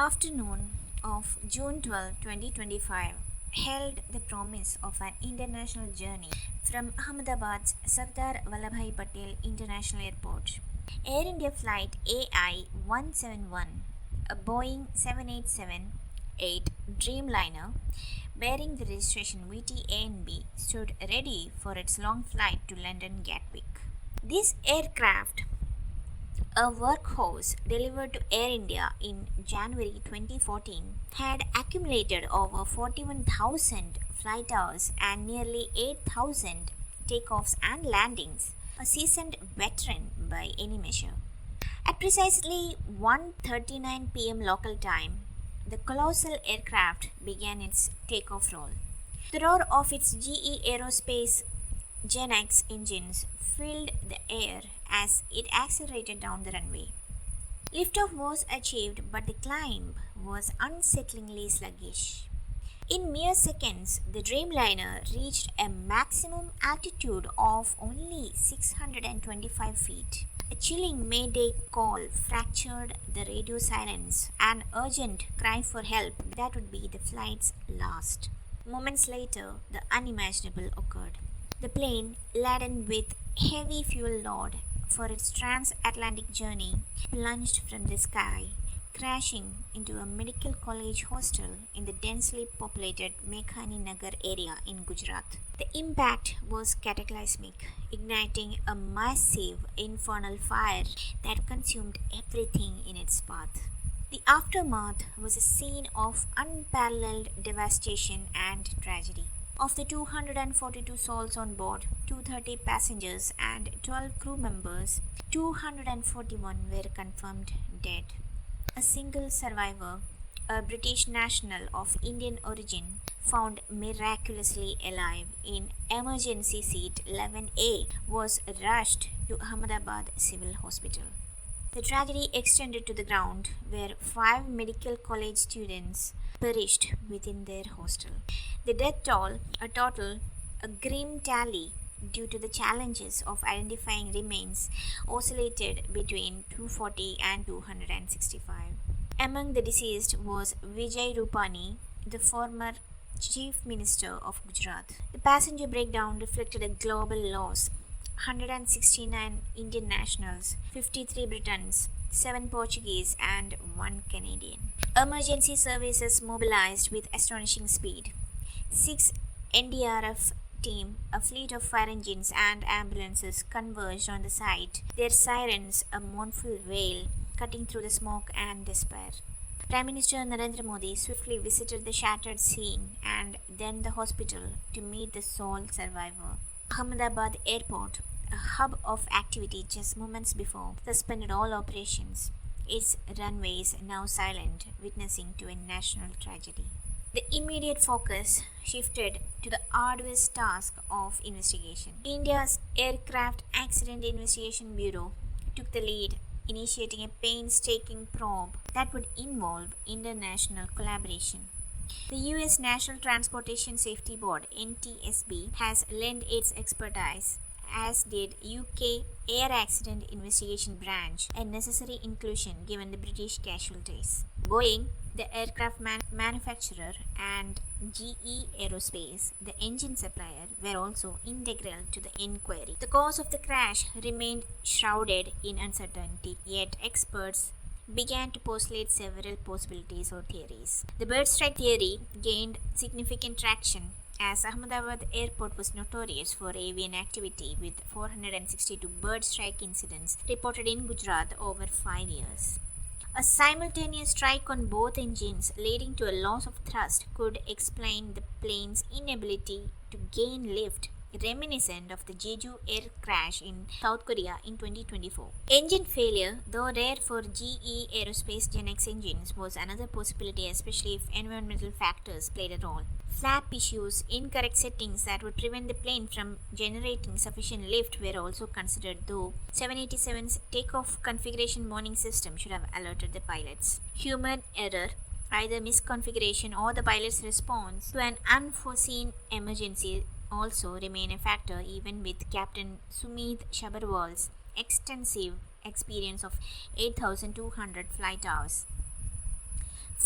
afternoon of June 12, 2025 held the promise of an international journey from Ahmedabad's Sardar Vallabhbhai Patel International Airport. Air India Flight AI 171, a Boeing 787-8 Dreamliner bearing the registration VTANB, stood ready for its long flight to London Gatwick. This aircraft, a workhorse delivered to Air India in January 2014, had accumulated over 41,000 flight hours and nearly 8,000 takeoffs and landings, a seasoned veteran by any measure. At precisely 1:39 p.m. local time, the colossal aircraft began its takeoff roll. The roar of its GE Aerospace Gen X engines filled the air as it accelerated down the runway. Liftoff was achieved, but the climb was unsettlingly sluggish. In mere seconds, the Dreamliner reached a maximum altitude of only 625 feet. A chilling mayday call fractured the radio silence, an urgent cry for help that would be the flight's last. Moments later, the unimaginable occurred. The plane, laden with heavy fuel load for its transatlantic journey, plunged from the sky, crashing into a medical college hostel in the densely populated Mekhani Nagar area in Gujarat. The impact was cataclysmic, igniting a massive infernal fire that consumed everything in its path. The aftermath was a scene of unparalleled devastation and tragedy. Of the 242 souls on board, 230 passengers and 12 crew members, 241 were confirmed dead. A single survivor, a British national of Indian origin, found miraculously alive in emergency seat 11A, was rushed to Ahmedabad Civil Hospital. The tragedy extended to the ground, where 5 medical college students perished within their hostel. The death toll, a grim tally due to the challenges of identifying remains, oscillated between 240 and 265. Among the deceased was Vijay Rupani, the former Chief Minister of Gujarat. The passenger breakdown reflected a global loss: 169 Indian nationals, 53 Britons, 7 Portuguese, and 1 Canadian. Emergency services mobilized with astonishing speed. 6 NDRF team, a fleet of fire engines and ambulances, converged on the site, their sirens a mournful wail cutting through the smoke and despair. Prime Minister Narendra Modi swiftly visited the shattered scene and then the hospital to meet the sole survivor. Ahmedabad Airport, a hub of activity just moments before, suspended all operations, its runways now silent, witnessing to a national tragedy. The immediate focus shifted to the arduous task of investigation. India's Aircraft Accident Investigation Bureau took the lead, initiating a painstaking probe that would involve international collaboration. The US National Transportation Safety Board (NTSB) has lent its expertise, as did UK Air Accident Investigation Branch, a necessary inclusion given the British casualties. Boeing, the aircraft manufacturer, and GE Aerospace, the engine supplier, were also integral to the inquiry. The cause of the crash remained shrouded in uncertainty, yet experts began to postulate several possibilities or theories. The bird strike theory gained significant traction, as Ahmedabad Airport was notorious for avian activity, with 462 bird strike incidents reported in Gujarat over 5 years. A simultaneous strike on both engines, leading to a loss of thrust, could explain the plane's inability to gain lift, reminiscent of the Jeju air crash in South Korea in 2024. Engine failure, though rare for GE Aerospace Gen X engines, was another possibility, especially if environmental factors played a role. Flap issues, incorrect settings that would prevent the plane from generating sufficient lift were also considered, though 787's takeoff configuration warning system should have alerted the pilots. Human error, either misconfiguration or the pilot's response to an unforeseen emergency, also remain a factor even with Captain Sumit Shabarwal's extensive experience of 8,200 flight hours.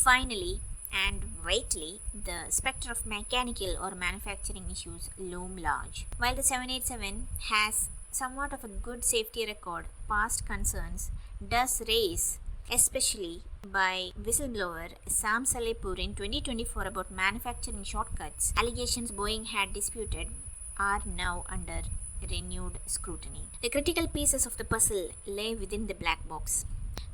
Finally, and rightly, the specter of mechanical or manufacturing issues loom large. While the 787 has somewhat of a good safety record, past concerns does raise, especially by whistleblower Sam Salehpur in 2024 about manufacturing shortcuts. Allegations Boeing had disputed are now under renewed scrutiny. The critical pieces of the puzzle lay within the black box: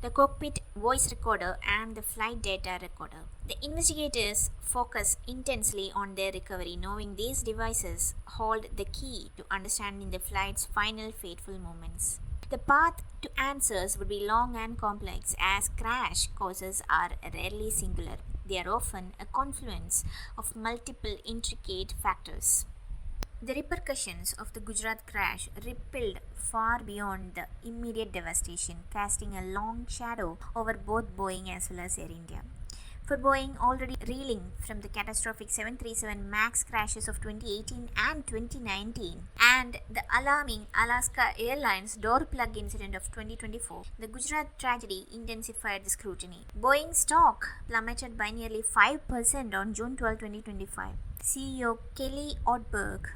the cockpit voice recorder and the flight data recorder. The investigators focus intensely on their recovery, knowing these devices hold the key to understanding the flight's final fateful moments. The path to answers would be long and complex, as crash causes are rarely singular. They are often a confluence of multiple intricate factors. The repercussions of the Gujarat crash rippled far beyond the immediate devastation, casting a long shadow over both Boeing as well as Air India. For Boeing, already reeling from the catastrophic 737 MAX crashes of 2018 and 2019, and the alarming Alaska Airlines door plug incident of 2024, the Gujarat tragedy intensified the scrutiny. Boeing stock plummeted by nearly 5% on June 12, 2025. CEO Kelly Ortberg,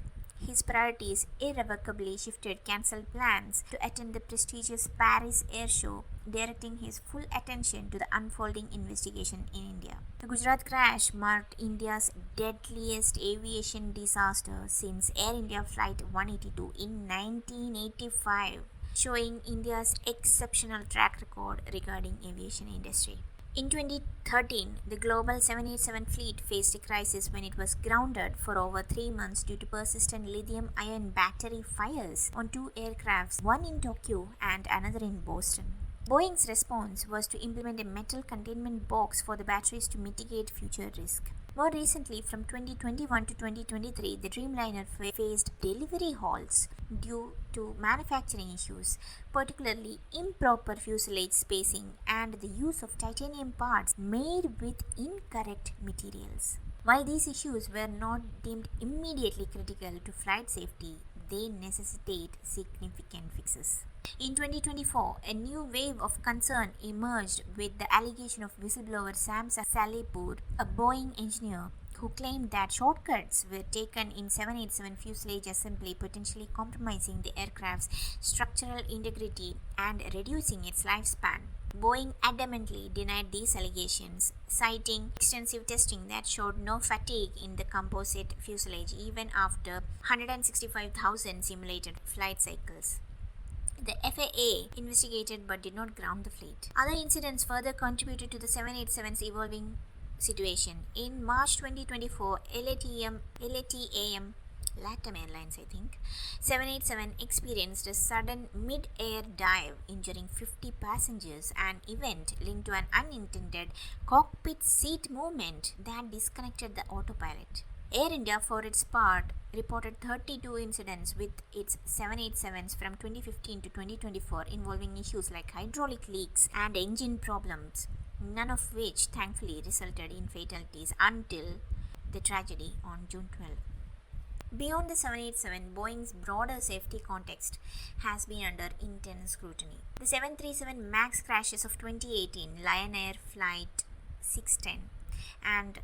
his priorities irrevocably shifted, cancelled plans to attend the prestigious Paris Air Show, directing his full attention to the unfolding investigation in India. The Gujarat crash marked India's deadliest aviation disaster since Air India Flight 182 in 1985, showing India's exceptional track record regarding aviation industry. In 2013, the global 787 fleet faced a crisis when it was grounded for over 3 months due to persistent lithium ion battery fires on two aircrafts, one in Tokyo and another in Boston. Boeing's response was to implement a metal containment box for the batteries to mitigate future risk. More recently, from 2021 to 2023, the Dreamliner faced delivery halts due to manufacturing issues, particularly improper fuselage spacing and the use of titanium parts made with incorrect materials. While these issues were not deemed immediately critical to flight safety, they necessitate significant fixes. In 2024, a new wave of concern emerged with the allegation of whistleblower Sam Salehpur, a Boeing engineer, who claimed that shortcuts were taken in 787 fuselage assembly, potentially compromising the aircraft's structural integrity and reducing its lifespan. Boeing adamantly denied these allegations, citing extensive testing that showed no fatigue in the composite fuselage even after 165,000 simulated flight cycles. The FAA investigated but did not ground the fleet. Other incidents further contributed to the 787's evolving situation. In March 2024, LATAM Airlines, 787 experienced a sudden mid-air dive, injuring 50 passengers, an event linked to an unintended cockpit seat movement that disconnected the autopilot. Air India, for its part, reported 32 incidents with its 787s from 2015 to 2024 involving issues like hydraulic leaks and engine problems, none of which thankfully resulted in fatalities until the tragedy on June 12. Beyond the 787, Boeing's broader safety context has been under intense scrutiny. The 737 MAX crashes of 2018, Lion Air Flight 610, and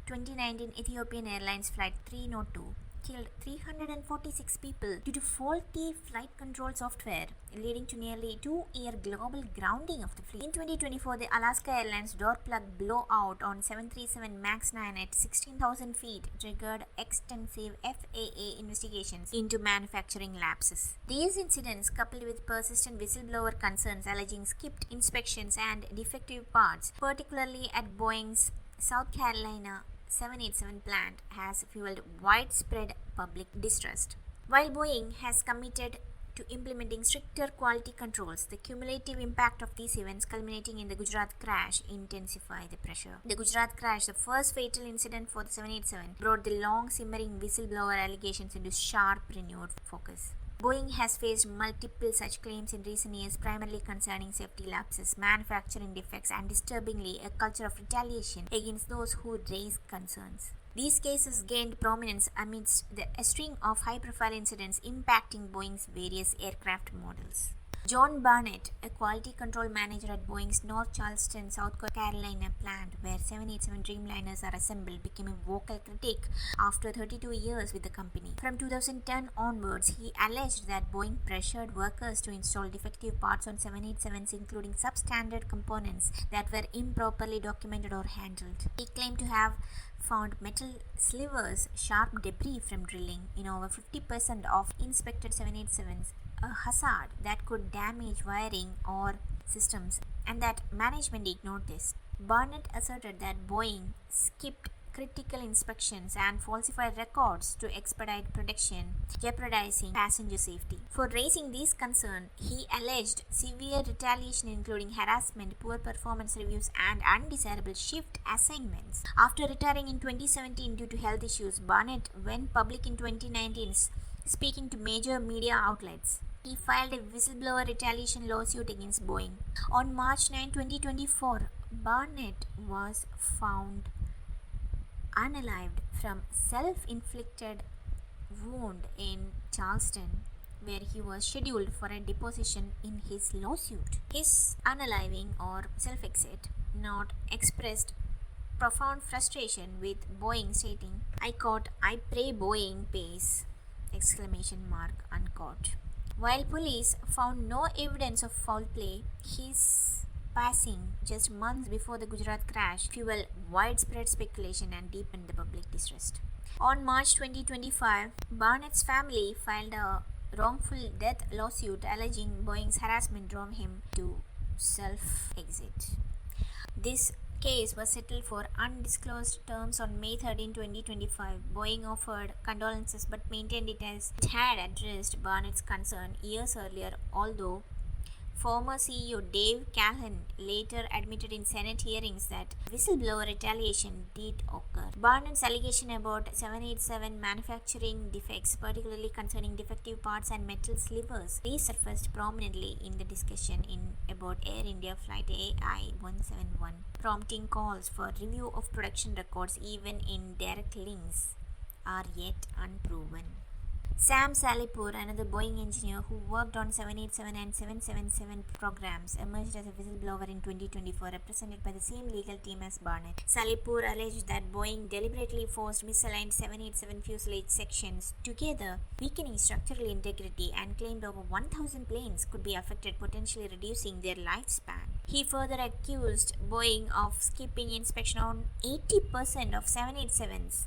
2019 Ethiopian Airlines Flight 302 killed 346 people due to faulty flight control software, leading to nearly 2-year global grounding of the fleet. In 2024, the Alaska Airlines door plug blowout on 737 MAX 9 at 16,000 feet triggered extensive FAA investigations into manufacturing lapses. These incidents, coupled with persistent whistleblower concerns alleging skipped inspections and defective parts, particularly at Boeing's South Carolina 787 plant, has fueled widespread public distrust. While Boeing has committed to implementing stricter quality controls, the cumulative impact of these events culminating in the Gujarat crash intensify the pressure. The Gujarat crash, the first fatal incident for the 787, brought the long simmering whistleblower allegations into sharp renewed focus. Boeing has faced multiple such claims in recent years, primarily concerning safety lapses, manufacturing defects, and disturbingly, a culture of retaliation against those who raise concerns. These cases gained prominence amidst a string of high-profile incidents impacting Boeing's various aircraft models. John Barnett, a quality control manager at Boeing's North Charleston, South Carolina plant where 787 Dreamliners are assembled, became a vocal critic after 32 years with the company. From 2010 onwards, he alleged that Boeing pressured workers to install defective parts on 787s, including substandard components that were improperly documented or handled. He claimed to have found metal slivers, sharp debris from drilling in over 50% of inspected 787s, a hazard that could damage wiring or systems, and that management ignored this. Barnett asserted that Boeing skipped critical inspections and falsified records to expedite production, jeopardizing passenger safety. For raising these concerns, he alleged severe retaliation including harassment, poor performance reviews, and undesirable shift assignments. After retiring in 2017 due to health issues, Barnett went public in 2019, speaking to major media outlets. He filed a whistleblower retaliation lawsuit against Boeing. On March 9, 2024, Barnett was found unalived from self-inflicted wound in Charleston, where he was scheduled for a deposition in his lawsuit. His unaliving or self-exit note expressed profound frustration with Boeing, stating, "I quote, I pray Boeing pays!" Unquote. While police found no evidence of foul play, his passing just months before the Gujarat crash fueled widespread speculation and deepened the public distrust. On March 2025, Barnett's family filed a wrongful death lawsuit alleging Boeing's harassment drove him to self-exit. This case was settled for undisclosed terms on May 13, 2025. Boeing offered condolences but maintained it had addressed Barnett's concern years earlier, although former CEO Dave Calhoun later admitted in Senate hearings that whistleblower retaliation did occur. Barnett's allegation about 787 manufacturing defects, particularly concerning defective parts and metal slivers, resurfaced prominently in the discussion about Air India Flight AI-171, prompting calls for review of production records. Even indirect links are yet unproven. Sam Salipur, another Boeing engineer who worked on 787 and 777 programs, emerged as a whistleblower in 2024, represented by the same legal team as Barnett. Salipur alleged that Boeing deliberately forced misaligned 787 fuselage sections together, weakening structural integrity, and claimed over 1,000 planes could be affected, potentially reducing their lifespan. He further accused Boeing of skipping inspection on 80% of 787s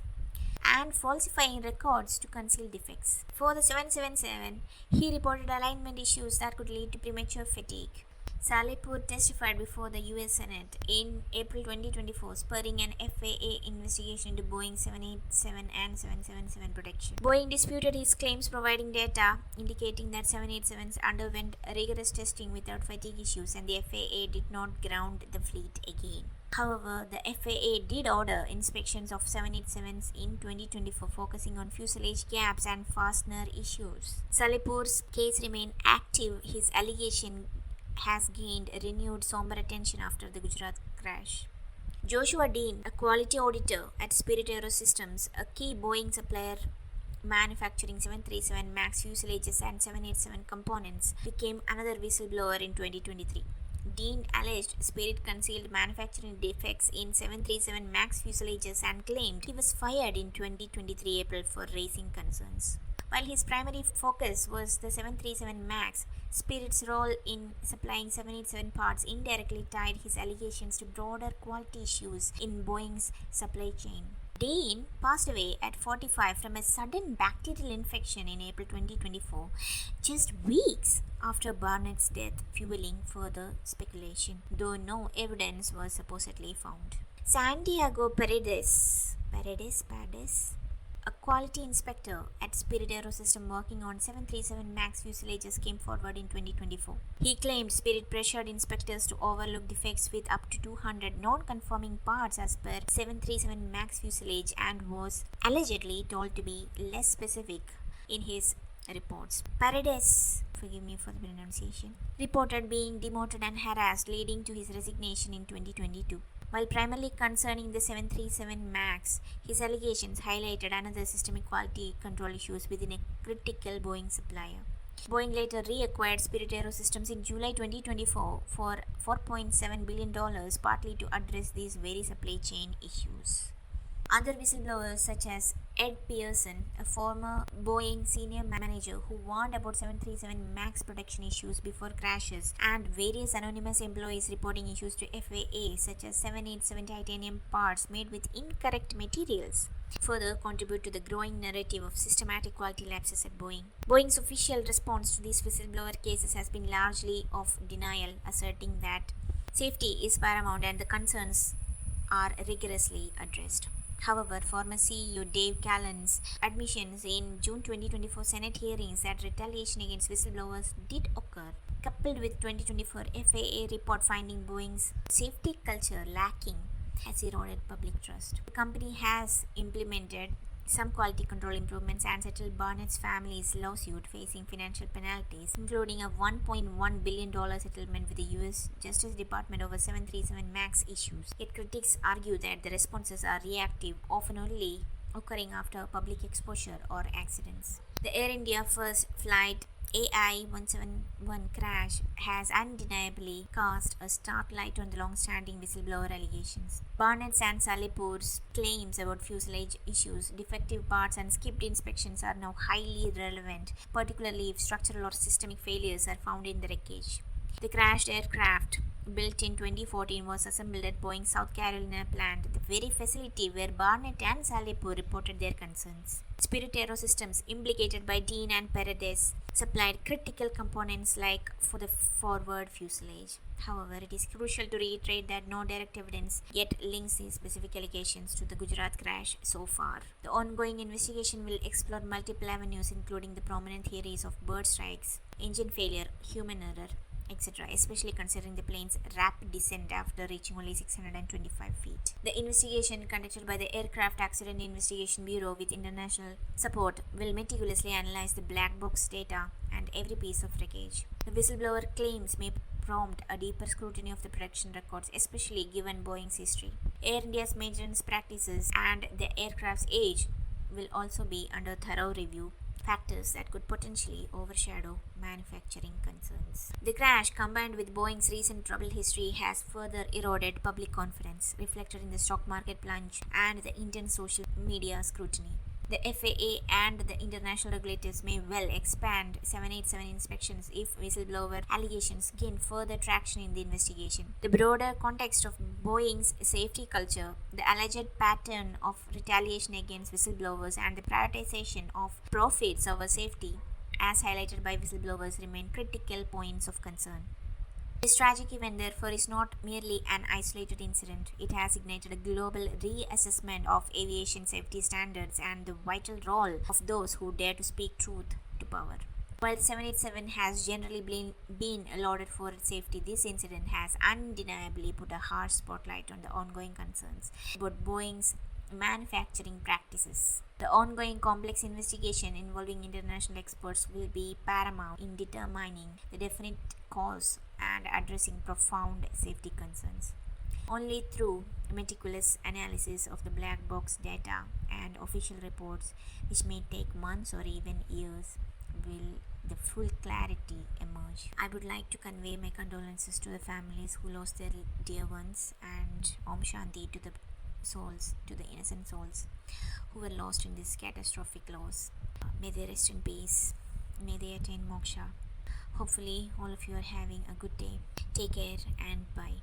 and falsifying records to conceal defects. For the 777, he reported alignment issues that could lead to premature fatigue. Salipur testified before the US Senate in April 2024, spurring an FAA investigation into Boeing 787 and 777 protection. Boeing disputed his claims, providing data indicating that 787s underwent rigorous testing without fatigue issues, and the FAA did not ground the fleet again. However, the FAA did order inspections of 787s in 2024, focusing on fuselage gaps and fastener issues. Salipur's case remained active. His allegation has gained renewed somber attention after the Gujarat crash. Joshua Dean, a quality auditor at Spirit Aerosystems, a key Boeing supplier manufacturing 737 MAX fuselages and 787 components, became another whistleblower in 2023. Dean alleged Spirit concealed manufacturing defects in 737 MAX fuselages and claimed he was fired in 2023 April for raising concerns. While his primary focus was the 737 MAX, Spirit's role in supplying 787 parts indirectly tied his allegations to broader quality issues in Boeing's supply chain. Dean passed away at 45 from a sudden bacterial infection in April 2024, just weeks after Barnett's death, fueling further speculation, though no evidence was supposedly found. Santiago Paredes, a quality inspector at Spirit Aerosystems working on 737 MAX fuselages, came forward in 2024. He claimed Spirit pressured inspectors to overlook defects with up to 200 non-conforming parts as per 737 MAX fuselage and was allegedly told to be less specific in his reports. Paredes, forgive me for the pronunciation, reported being demoted and harassed, leading to his resignation in 2022. While primarily concerning the 737 MAX, his allegations highlighted another systemic quality control issues within a critical Boeing supplier. Boeing later reacquired Spirit AeroSystems in July 2024 for $4.7 billion, partly to address these very supply chain issues. Other whistleblowers, such as Ed Pearson, a former Boeing senior manager who warned about 737 MAX production issues before crashes, and various anonymous employees reporting issues to FAA, such as 787 titanium parts made with incorrect materials, further contribute to the growing narrative of systematic quality lapses at Boeing. Boeing's official response to these whistleblower cases has been largely of denial, asserting that safety is paramount and the concerns are rigorously addressed. However, former CEO Dave Callan's admissions in June 2024 Senate hearings that retaliation against whistleblowers did occur, coupled with 2024 FAA report finding Boeing's safety culture lacking, has eroded public trust. The company has implemented some quality control improvements and settled Barnett's family's lawsuit, facing financial penalties, including a $1.1 billion settlement with the U.S. Justice Department over 737 MAX issues. Yet critics argue that the responses are reactive, often only occurring after public exposure or accidents. The Air India first flight AI-171 crash has undeniably cast a stark light on the long-standing whistleblower allegations. Barnett's and Salipur's claims about fuselage issues, defective parts, and skipped inspections are now highly relevant, particularly if structural or systemic failures are found in the wreckage. The crashed aircraft, built in 2014, was assembled at Boeing's South Carolina plant, the very facility where Barnett and Salipur reported their concerns. Spirit AeroSystems, implicated by Dean and Paredes, supplied critical components like for the forward fuselage. However, it is crucial to reiterate that no direct evidence yet links these specific allegations to the Gujarat crash so far. The ongoing investigation will explore multiple avenues, including the prominent theories of bird strikes, engine failure, human error, etc., especially considering the plane's rapid descent after reaching only 625 feet. The investigation, conducted by the Aircraft Accident Investigation Bureau with international support, will meticulously analyze the black box data and every piece of wreckage. The whistleblower claims may prompt a deeper scrutiny of the production records, especially given Boeing's history. Air India's maintenance practices and the aircraft's age will also be under thorough review, factors that could potentially overshadow manufacturing concerns. The crash, combined with Boeing's recent troubled history, has further eroded public confidence, reflected in the stock market plunge and the intense social media scrutiny. The FAA and the international regulators may well expand 787 inspections if whistleblower allegations gain further traction in the investigation. The broader context of Boeing's safety culture, the alleged pattern of retaliation against whistleblowers, and the prioritization of profits over safety, as highlighted by whistleblowers, remain critical points of concern. This tragic event, therefore, is not merely an isolated incident. It has ignited a global reassessment of aviation safety standards and the vital role of those who dare to speak truth to power. While 787 has generally been lauded for its safety, this incident has undeniably put a harsh spotlight on the ongoing concerns about Boeing's manufacturing practices. The ongoing complex investigation involving international experts will be paramount in determining the definite cause and addressing profound safety concerns. Only through meticulous analysis of the black box data and official reports, which may take months or even years, will the full clarity emerge. I would like to convey my condolences to the families who lost their dear ones, and Om Shanti to the innocent souls who were lost in this catastrophic loss. May they rest in peace. May they attain moksha. Hopefully, all of you are having a good day. Take care and bye.